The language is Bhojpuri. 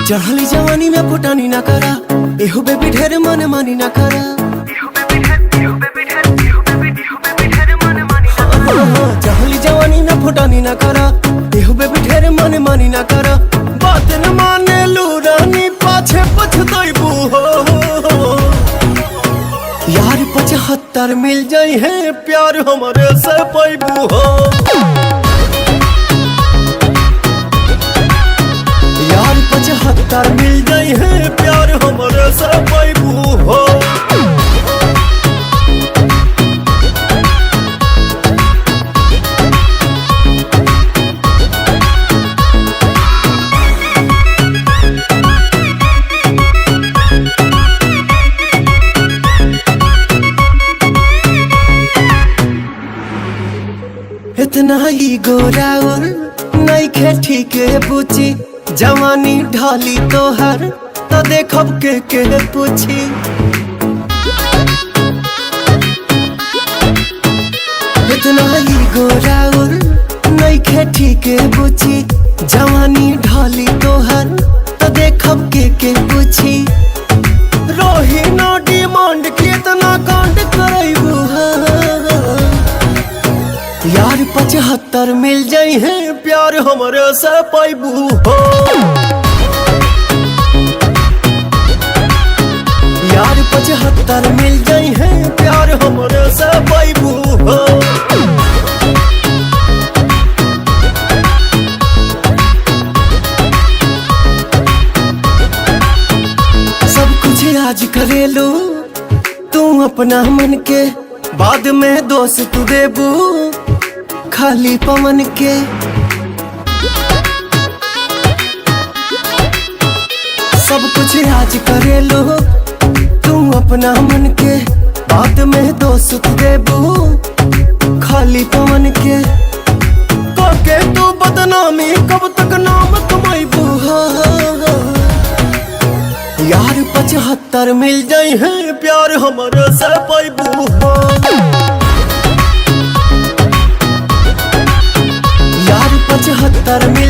चढ़ली जवानी में फुटानी ना करा, एहो बेबी ढेर मन मानी ना करा। चढ़ली जवानी में फुटानी ना करा, एहो बेबी ढेर मन मानी ना करा। बात न माने लूरानी पाछे पछताइबू हो। यार 75 मिल जाई है प्यार हमारे से पाइबू हो। यार 75 मिल जाई है प्यार हमारे से पाइबू हो। इतना ही गोराउर नइखे ठीके पूछी, जवानी ढाली तोहर तो देखब के पूछी। इतना ही गोराउर नइखे ठीके पूछी, जवानी ढाली तोहर तो देखब के पूछी। रोही ना डिमांड कितना कांड करैबू यार 75 मिल जाई है प्यार हमारे से पाइबू हो। यार 75 मिल जाई है प्यार हमारे से पाइबू हो। सब कुछ आज करेलू तू अपना मन के, बाद में दोष तू देबू खाली पवन के। सब कुछ आज करे लो तू अपना मन के, बाद में दोस्त देबू खाली पवन के। के तू बदनामी कब तक नाम कमाइबू यार 75 मिल जाई है प्यार हमारे से पाइबू हो। यार 75 मिल